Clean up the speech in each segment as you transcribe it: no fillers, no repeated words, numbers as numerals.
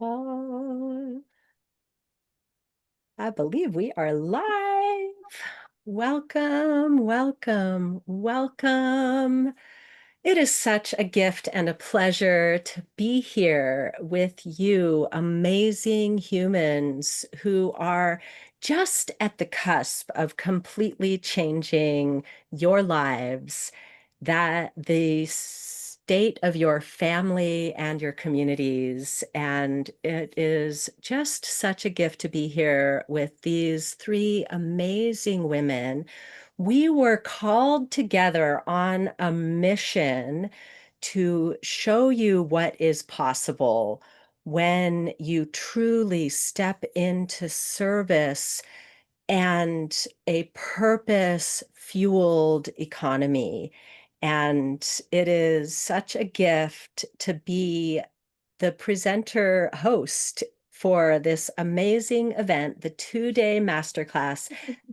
Oh, I believe we are live. Welcome, welcome, welcome. It is such a gift and a pleasure to be here with you, amazing humans who are just at the cusp of completely changing your lives, that the state of your family and your communities. And it is just such a gift to be here with these three amazing women. We were called together on a mission to show you what is possible when you truly step into service and a purpose fueled economy. And it is such a gift to be the presenter host for this amazing event, the 2-day masterclass,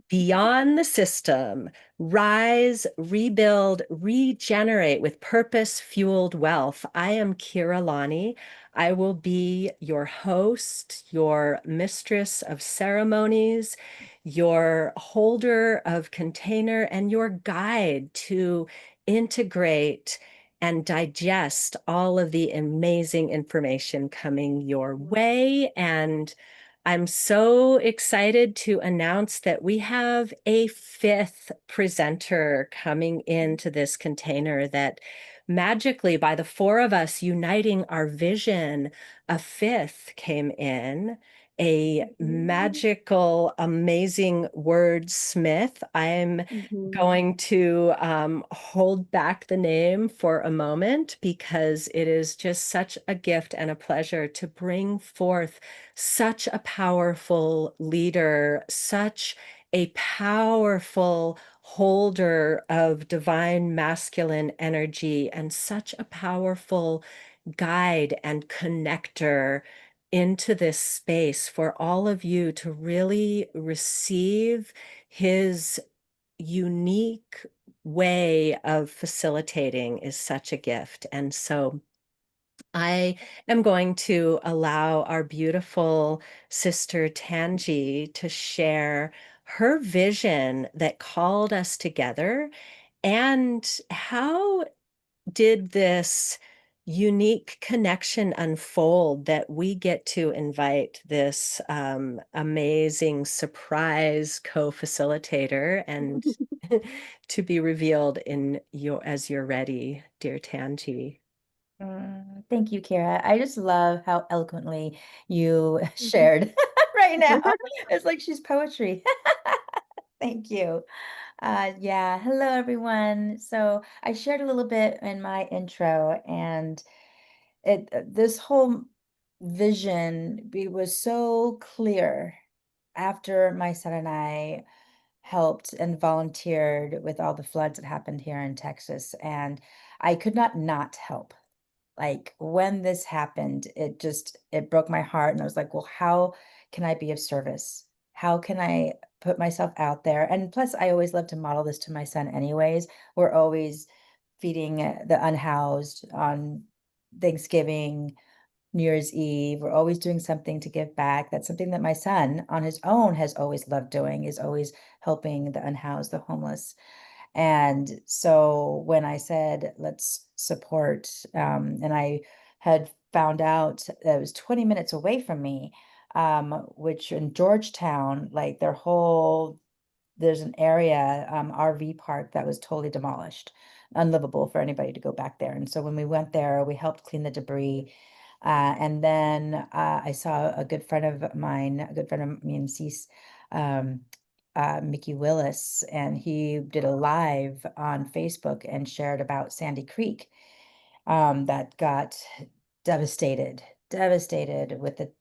Beyond the System, Rise, Rebuild, Regenerate with Purpose Fueled Wealth. I am Kira Lani. I will be your host, your mistress of ceremonies, your holder of container, and your guide to integrate and digest all of the amazing information coming your way. And I'm so excited to announce that we have a fifth presenter coming into this container that magically, by the four of us uniting our vision, a fifth came in. A magical, amazing wordsmith. I'm going to hold back the name for a moment because it is just such a gift and a pleasure to bring forth such a powerful leader, such a powerful holder of divine masculine energy, and such a powerful guide and connector into this space for all of you to really receive his unique way of facilitating is such a gift. And so I am going to allow our beautiful sister Tanji to share her vision that called us together and how did this unique connection unfold that we get to invite this amazing surprise co-facilitator and to be revealed in your as you're ready, dear Tanji. Thank you, Kara. I just love how eloquently you shared right now. It's like she's poetry. Thank you. Yeah, hello everyone. So I shared a little bit in my intro, and this whole was so clear after my son and I helped and volunteered with all the floods that happened here in Texas, and I could not help. Like, when this happened, it broke my heart, and I was like, "Well, how can I be of service? How can I put myself out there?" And plus, I always love to model this to my son anyways. We're always feeding, the unhoused on Thanksgiving, New Year's Eve. We're always doing something to give back. That's something that my son, on his own, has always loved doing, is always helping the unhoused, the homeless. And so when I said, let's support, and I had found out that it was 20 minutes away from me, which in Georgetown, like there's an area, RV park that was totally demolished, unlivable for anybody to go back there. And so when we went there, we helped clean the debris. And then I saw a good friend of mine, a good friend of me and Cease, um, Mickey Willis, and he did a live on Facebook and shared about Sandy Creek, that got devastated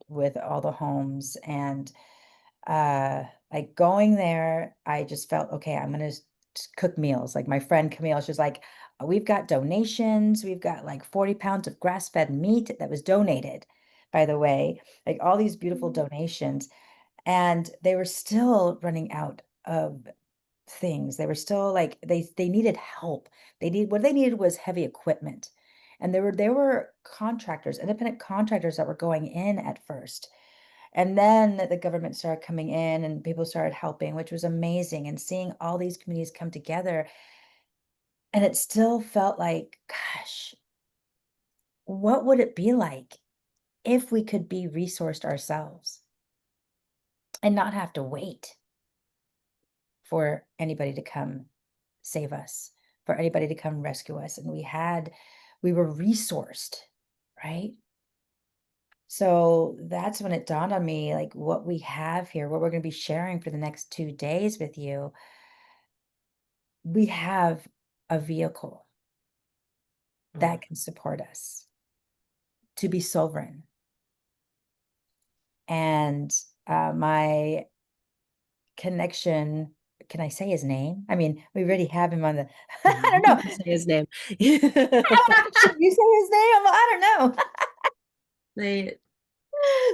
with all the homes. And like, going there, I just felt, okay, I'm gonna cook meals. Like, my friend Camille, she's like, we've got donations. We've got like 40 pounds of grass-fed meat that was donated, by the way, like all these beautiful donations. And they were still running out of things. They were still like, they needed help. What they needed was heavy equipment. And there were contractors, independent contractors that were going in at first. And then the government started coming in and people started helping, which was amazing. And seeing all these communities come together, and it still felt like, gosh, what would it be like if we could be resourced ourselves and not have to wait for anybody to come save us, for anybody to come rescue us? And we were resourced, right? So that's when it dawned on me, like what we have here, what we're going to be sharing for the next 2 days with you. We have a vehicle Mm. that can support us to be sovereign. And my connection, can I say his name? I mean, we already have him on the, I don't You know. can say his name. Should you say his name? I don't know. They,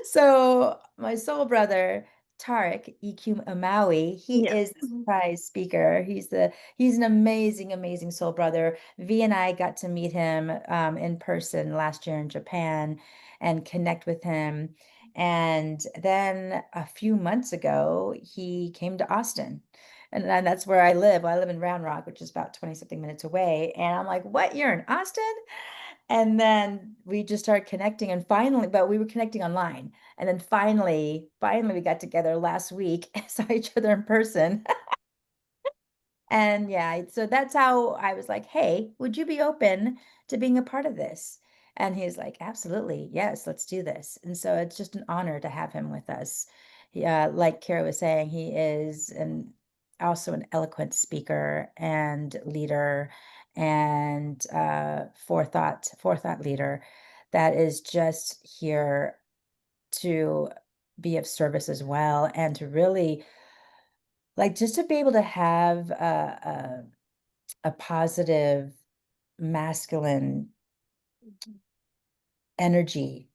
So my soul brother, Tarek EQ Amawi, he yeah. is the surprise speaker. He's an amazing, amazing soul brother. V and I got to meet him in person last year in Japan and connect with him. And then a few months ago, he came to Austin. And that's where I live. Well, I live in Round Rock, which is about 20 something minutes away. And I'm like, what? You're in Austin? And then we just started connecting and finally, but we were connecting online. And then finally we got together last week, saw each other in person. And yeah, so that's how I was like, "Hey, would you be open to being a part of this?" And he's like, "Absolutely. Yes, let's do this." And so it's just an honor to have him with us. Like Kara was saying, he is also an eloquent speaker and leader and forethought leader that is just here to be of service as well and to really like just to be able to have a positive masculine energy,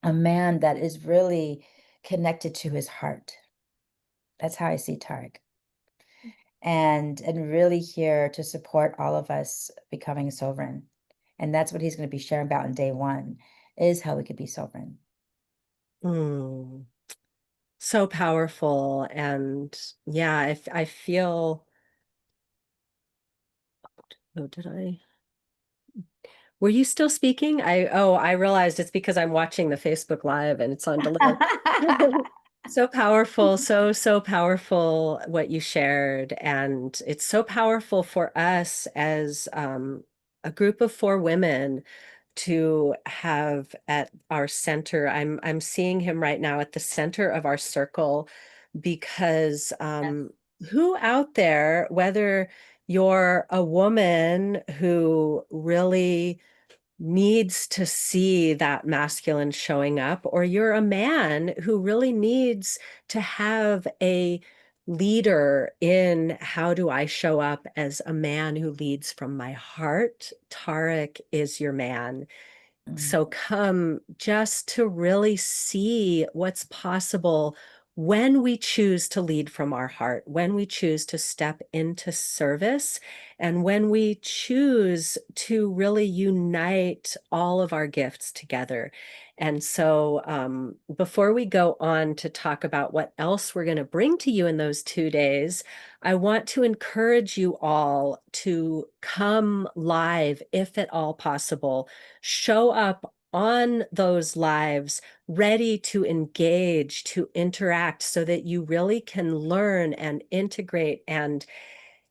a man that is really connected to his heart. That's how I see Tarek. And really here to support all of us becoming sovereign. And that's what he's going to be sharing about in day one is how we could be sovereign. Mm. So powerful. And yeah, I feel, oh, did I? Were you still speaking? I realized it's because I'm watching the Facebook Live and it's on delay. So powerful, so powerful what you shared. And it's so powerful for us as a group of four women to have at our center. I'm seeing him right now at the center of our circle because Yes. who out there, whether you're a woman who really needs to see that masculine showing up, or you're a man who really needs to have a leader in how do I show up as a man who leads from my heart, Tarek is your man. Mm, So come just to really see what's possible when we choose to lead from our heart, when we choose to step into service, and when we choose to really unite all of our gifts together. And so, before we go on to talk about what else we're going to bring to you in those 2 days, I want to encourage you all to come live if at all possible. Show up on those lives ready to engage, to interact so that you really can learn and integrate and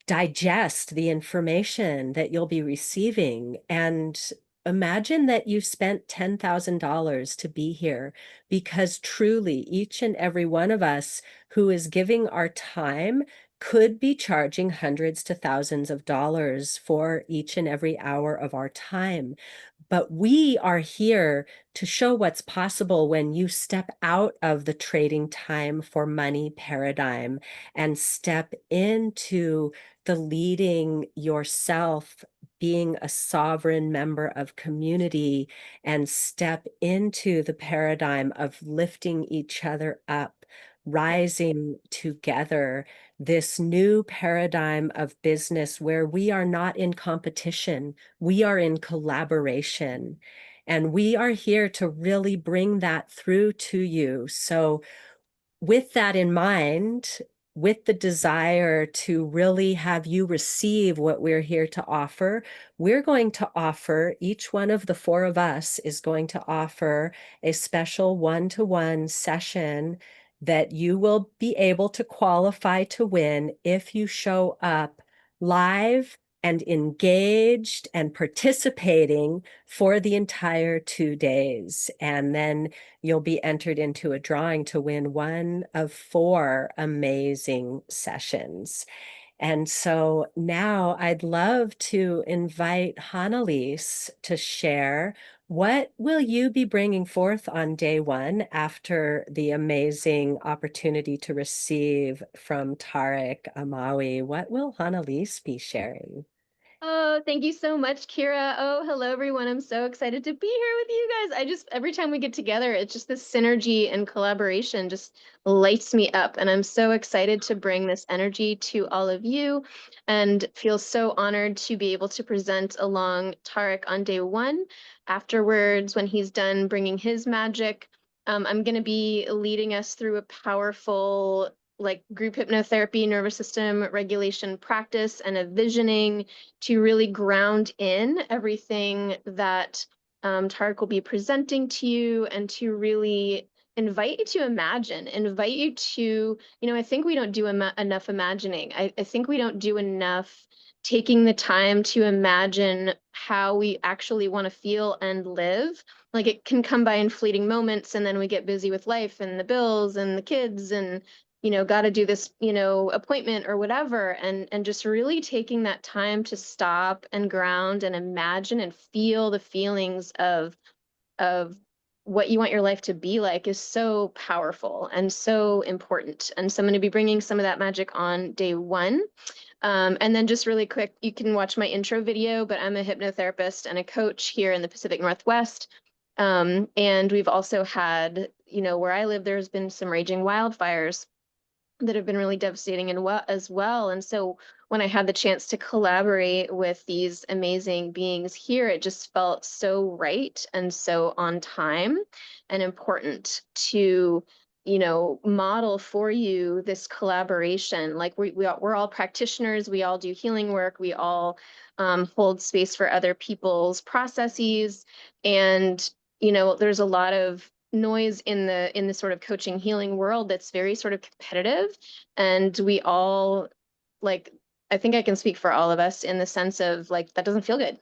digest the information that you'll be receiving. And imagine that you spent $10,000 to be here because truly each and every one of us who is giving our time could be charging hundreds to thousands of dollars for each and every hour of our time. But we are here to show what's possible when you step out of the trading time for money paradigm and step into the leading yourself, being a sovereign member of community, and step into the paradigm of lifting each other up, yeah. rising together this new paradigm of business where we are not in competition, we are in collaboration. And we are here to really bring that through to you. So, with that in mind, with the desire to really have you receive what we're here to offer, we're going to offer, each one of the four of us is going to offer a special one-to-one session that you will be able to qualify to win if you show up live and engaged and participating for the entire 2 days. And then you'll be entered into a drawing to win one of four amazing sessions. And so now I'd love to invite Hanalise to share, what will you be bringing forth on day one after the amazing opportunity to receive from Tarek Amawi? What will Hanalise be sharing? Oh, thank you so much, Kira. Oh, hello, everyone. I'm so excited to be here with you guys. Every time we get together, it's just this synergy and collaboration just lights me up. And I'm so excited to bring this energy to all of you and feel so honored to be able to present along Tarek on day one. Afterwards, when he's done bringing his magic, I'm going to be leading us through a powerful like group hypnotherapy, nervous system regulation practice, and a visioning to really ground in everything that Tarek will be presenting to you and to really invite you to imagine, invite you to, I think we don't do enough imagining. I think we don't do enough taking the time to imagine how we actually want to feel and live. Like it can come by in fleeting moments, and then we get busy with life and the bills and the kids and got to do this, appointment or whatever, and just really taking that time to stop and ground and imagine and feel the feelings of what you want your life to be like is so powerful and so important. And so I'm going to be bringing some of that magic on day one. And then just really quick, you can watch my intro video, but I'm a hypnotherapist and a coach here in the Pacific Northwest. And we've also had, where I live, there's been some raging wildfires that have been really devastating and as well. And so when I had the chance to collaborate with these amazing beings here, it just felt so right and so on time and important to, model for you this collaboration. Like we're all practitioners, we all do healing work, we all hold space for other people's processes. And, there's a lot of noise in the sort of coaching healing world that's very sort of competitive, and we all like, I think I can speak for all of us in the sense of like that doesn't feel good.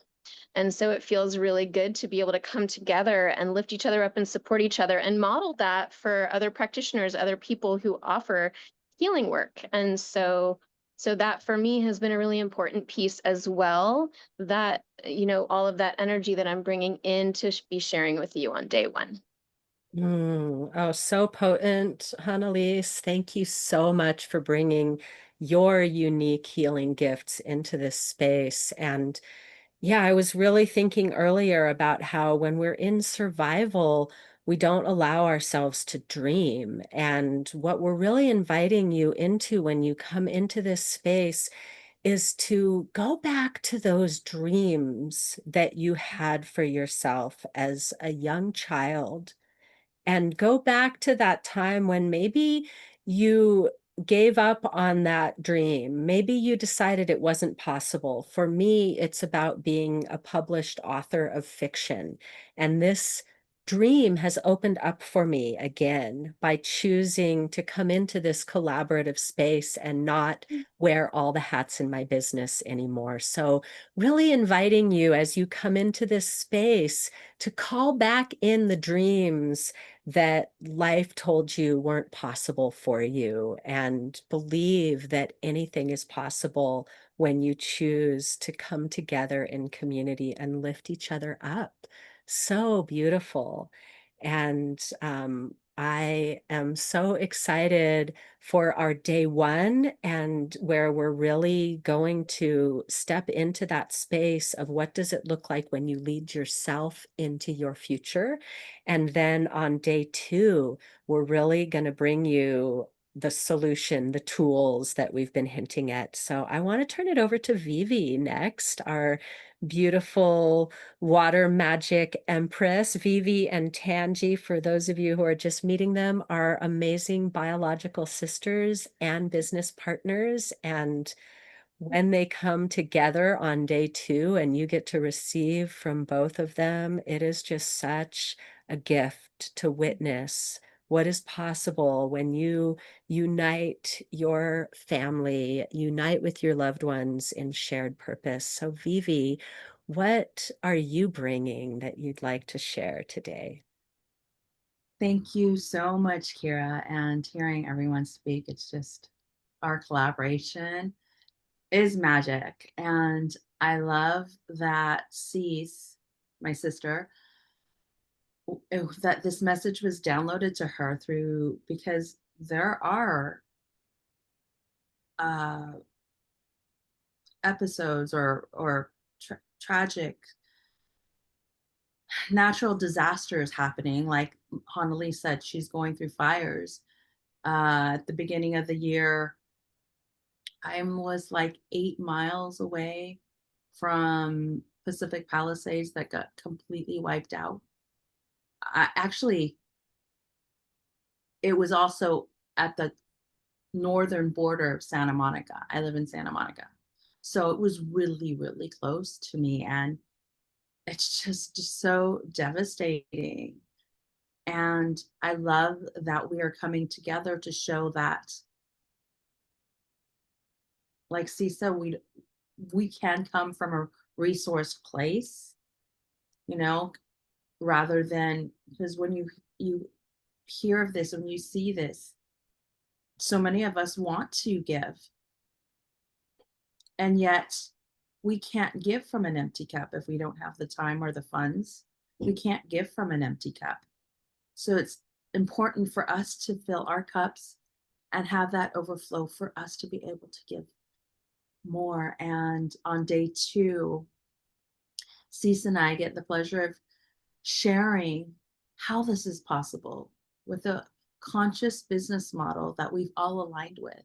And so it feels really good to be able to come together and lift each other up and support each other and model that for other practitioners, other people who offer healing work. And so that for me has been a really important piece as well, that all of that energy that I'm bringing in to be sharing with you on day one. Oh, so potent, Annalise. Thank you so much for bringing your unique healing gifts into this space. And yeah, I was really thinking earlier about how when we're in survival, we don't allow ourselves to dream. And what we're really inviting you into when you come into this space is to go back to those dreams that you had for yourself as a young child, and go back to that time when maybe you gave up on that dream. Maybe you decided it wasn't possible. For me, it's about being a published author of fiction. And this dream has opened up for me again by choosing to come into this collaborative space and not wear all the hats in my business anymore. So, really inviting you as you come into this space to call back in the dreams that life told you weren't possible for you, and believe that anything is possible when you choose to come together in community and lift each other up. So beautiful. And I am so excited for our day one, and where we're really going to step into that space of what does it look like when you lead yourself into your future. And then on day two, we're really going to bring you the solution, the tools that we've been hinting at. So I want to turn it over to Vivi next, our beautiful water magic empress. Vivi and Tangi, for those of you who are just meeting them, are amazing biological sisters and business partners. And when they come together on day 2 and you get to receive from both of them, it is just such a gift to witness what is possible when you unite your family, unite with your loved ones in shared purpose. So, Vivi, what are you bringing that you'd like to share today? Thank you so much, Kira. And hearing everyone speak, it's just our collaboration is magic. And I love that Cease, my sister, that this message was downloaded to her through because there are uh, episodes or tragic natural disasters happening. Like Hanali said, she's going through fires. At the beginning of the year, I was like 8 miles away from Pacific Palisades that got completely wiped out. Actually, it was also at the northern border of Santa Monica. I live in Santa Monica. So it was really, really close to me. And it's just so devastating. And I love that we are coming together to show that, like Cisa, we can come from a resource place, you know, rather than, because when you hear of this, when you see this, so many of us want to give, and yet we can't give from an empty cup if we don't have the time or the funds. We can't give from an empty cup. So it's important for us to fill our cups and have that overflow for us to be able to give more. And on day 2, Cease and I get the pleasure of sharing how this is possible with a conscious business model that we've all aligned with,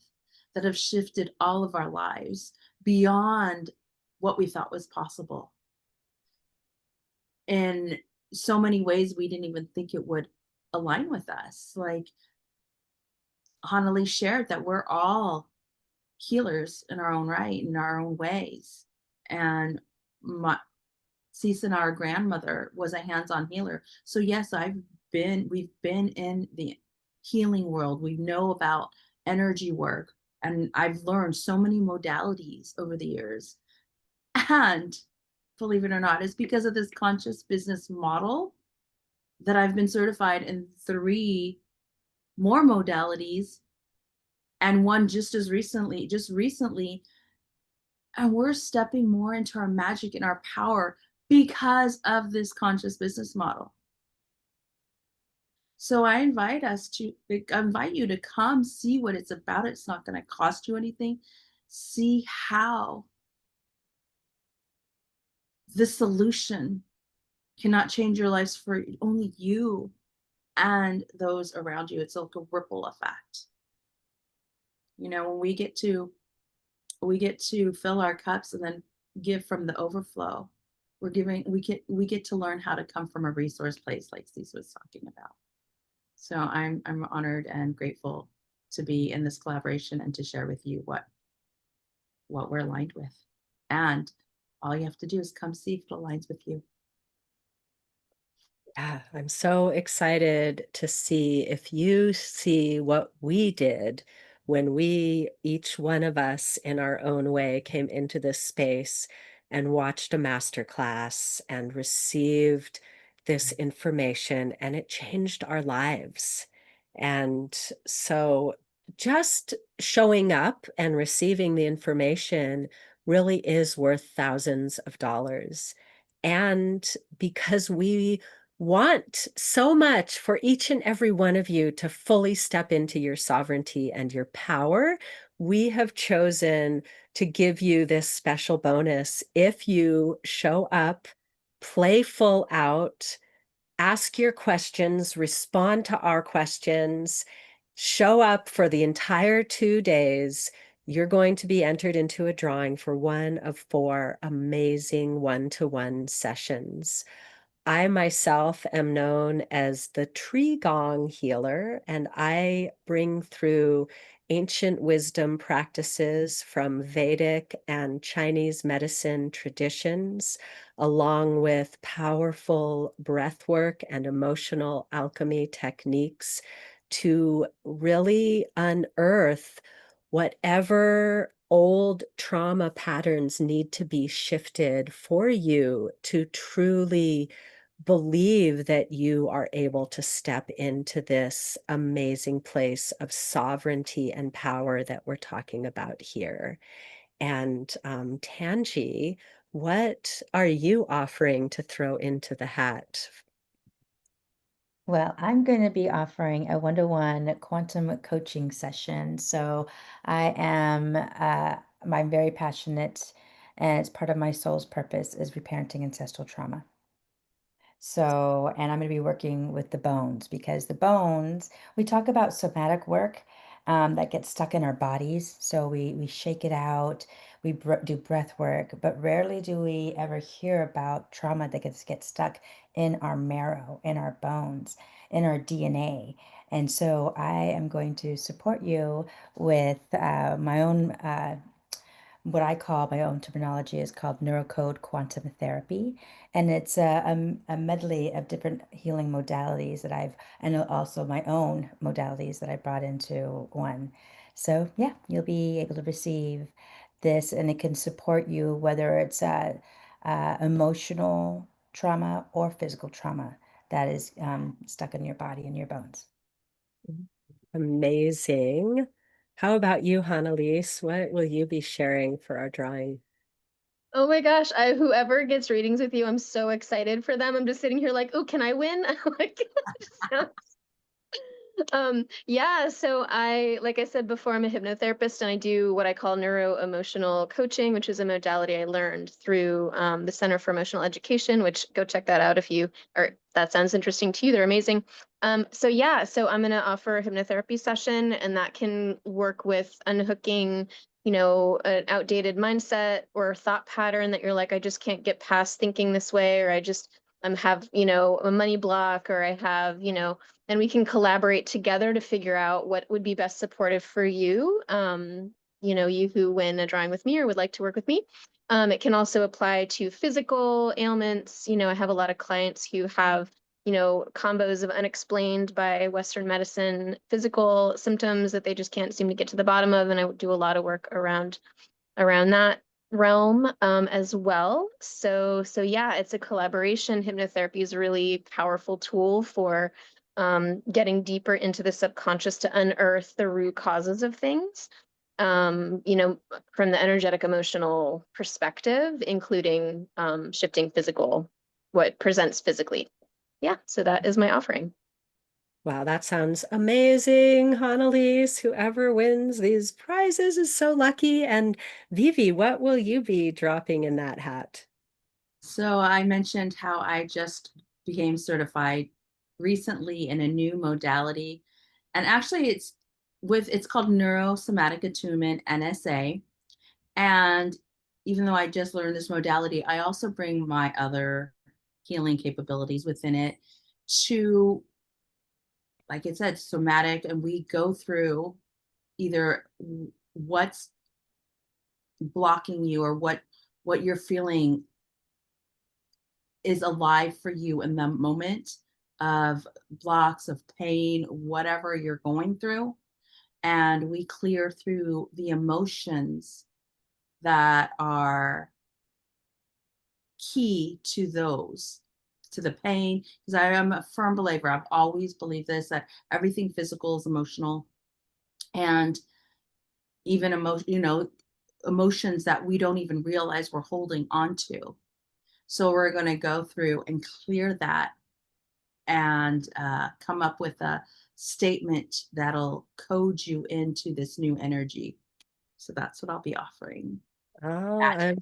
that have shifted all of our lives beyond what we thought was possible. In so many ways, we didn't even think it would align with us. Like Hanali shared that we're all healers in our own right, in our own ways. And my, Cece, our grandmother, was a hands-on healer. So yes, we've been in the healing world. We know about energy work, and I've learned so many modalities over the years. And believe it or not, it's because of this conscious business model that I've been certified in 3 more modalities, and one just recently, and we're stepping more into our magic and our power because of this conscious business model. So I invite you to come see what it's about. It's not going to cost you anything. See how the solution cannot change your lives for only you and those around you. It's like a ripple effect. You know, when we get to fill our cups and then give from the overflow, we get to learn how to come from a resource place, like Cece was talking about. So I'm honored and grateful to be in this collaboration and to share with you what we're aligned with. And all you have to do is come see if it aligns with you. Yeah, I'm so excited to see if you see what we did when we, each one of us in our own way, came into this space and watched a masterclass and received this information, and it changed our lives. And so just showing up and receiving the information really is worth thousands of dollars. And because we want so much for each and every one of you to fully step into your sovereignty and your power, we have chosen to give you this special bonus if you show up, play full out, ask your questions, respond to our questions, show up for the entire 2 days. You're going to be entered into a drawing for one of 4 amazing one-to-one sessions. I myself am known as the tree gong healer, and I bring through ancient wisdom practices from Vedic and Chinese medicine traditions, along with powerful breath work and emotional alchemy techniques to really unearth whatever old trauma patterns need to be shifted for you to truly believe that you are able to step into this amazing place of sovereignty and power that we're talking about here. And Tangi, what are you offering to throw into the hat? Well, I'm going to be offering a one-to-one quantum coaching session. So I'm very passionate, and it's part of my soul's purpose is reparenting ancestral trauma. So, and I'm going to be working with the bones because the bones, we talk about somatic work that gets stuck in our bodies. So we shake it out, do breath work, but rarely do we ever hear about trauma that gets stuck in our marrow, in our bones, in our DNA. And so I am going to support you with my own what I call my own terminology is called neurocode quantum therapy. And it's a medley of different healing modalities that and also my own modalities that I brought into one. So, yeah, you'll be able to receive this and it can support you whether it's emotional trauma or physical trauma that is stuck in your body and your bones. Amazing. How about you, Annalise? What will you be sharing for our drawing? Oh my gosh, whoever gets readings with you, I'm so excited for them. I'm just sitting here like, oh, can I win? Like, it just sounds yeah, so like I said before, I'm a hypnotherapist and I do what I call neuro-emotional coaching, which is a modality I learned through the Center for Emotional Education, which go check that out if you, or that sounds interesting to you. They're amazing. So yeah, so I'm going to offer a hypnotherapy session and that can work with unhooking, an outdated mindset or thought pattern that you're like, I just can't get past thinking this way, or I just have, a money block, or I have, and we can collaborate together to figure out what would be best supportive for you. You who win a drawing with me or would like to work with me. It can also apply to physical ailments. I have a lot of clients who have, combos of unexplained by Western medicine physical symptoms that they just can't seem to get to the bottom of. And I do a lot of work around that realm as well. So yeah, it's a collaboration. Hypnotherapy is a really powerful tool for getting deeper into the subconscious to unearth the root causes of things. From the energetic emotional perspective, including shifting what presents physically. Yeah, so that is my offering. Wow, that sounds amazing, Annalise. Whoever wins these prizes is so lucky. And Vivi, what will you be dropping in that hat? So I mentioned how I just became certified recently in a new modality. And actually it's called neurosomatic attunement, NSA. And even though I just learned this modality, I also bring my other healing capabilities within it to, like it said, somatic, and we go through either what's blocking you or what you're feeling is alive for you in the moment of blocks of pain, whatever you're going through. And we clear through the emotions that are key to to the pain. Because I am a firm believer, I've always believed this, that everything physical is emotional. And even emotions that we don't even realize we're holding on to. So we're going to go through and clear that and come up with a statement that'll code you into this new energy. So that's what I'll be offering. Oh, I'm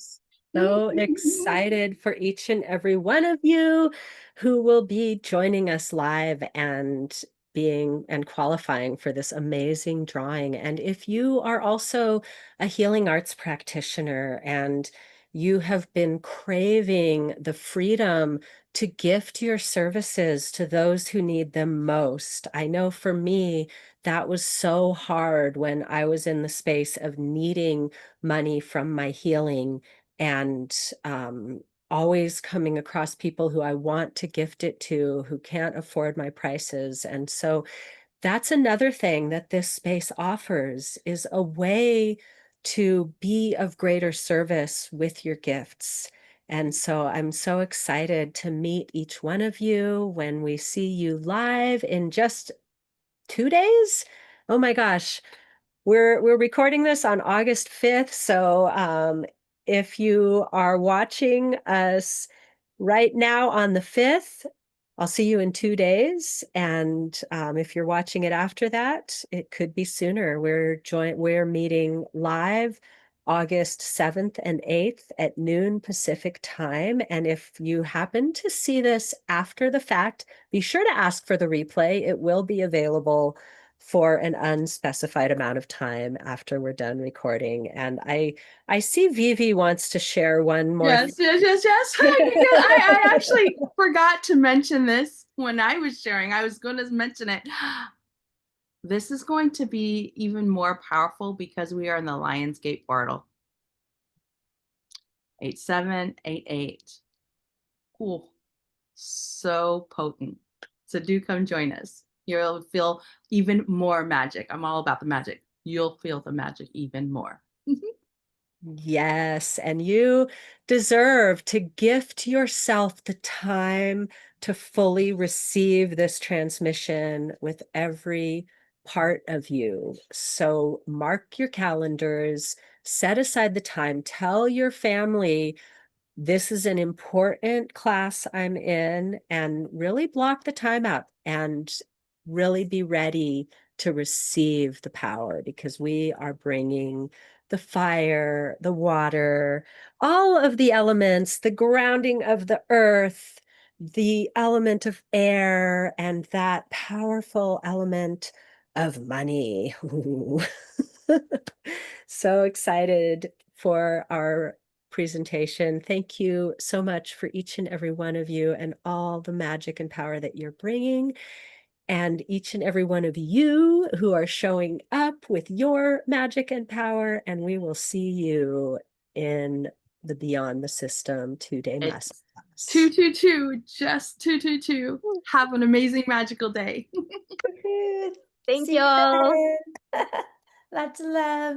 so excited for each and every one of you who will be joining us live and being and qualifying for this amazing drawing. And if you are also a healing arts practitioner and you have been craving the freedom to gift your services to those who need them most, I know for me, that was so hard when I was in the space of needing money from my healing and always coming across people who I want to gift it to who can't afford my prices. And so that's another thing that this space offers is a way to be of greater service with your gifts. And so I'm so excited to meet each one of you when we see you live in just 2 days. Oh my gosh. We're recording this on August 5th. So if you are watching us right now on the 5th, I'll see you in 2 days. And if you're watching it after that, it could be sooner. We're meeting live August 7th and 8th at noon Pacific time. And if you happen to see this after the fact, be sure to ask for the replay. It will be available for an unspecified amount of time after we're done recording. And I see Vivi wants to share one more Yes, yes, yes, yes. Because I actually forgot to mention this when I was sharing. I was going to mention it. This is going to be even more powerful because we are in the Lionsgate portal. 8788. Cool. So potent. So do come join us. You'll feel even more magic. I'm all about the magic. You'll feel the magic even more. Yes, and you deserve to gift yourself the time to fully receive this transmission with every part of you. So mark your calendars, set aside the time, tell your family this is an important class I'm in, and really block the time out and really be ready to receive the power because we are bringing the fire, the water, all of the elements, the grounding of the earth, the element of air, and that powerful element of money. So excited for our presentation. Thank you so much for each and every one of you and all the magic and power that you're bringing, and each and every one of you who are showing up with your magic and power. And we will see you in the Beyond the System 2-day It's masterclass. 222, just 222. Have an amazing magical day. Thank See you y'all. then. Lots of love.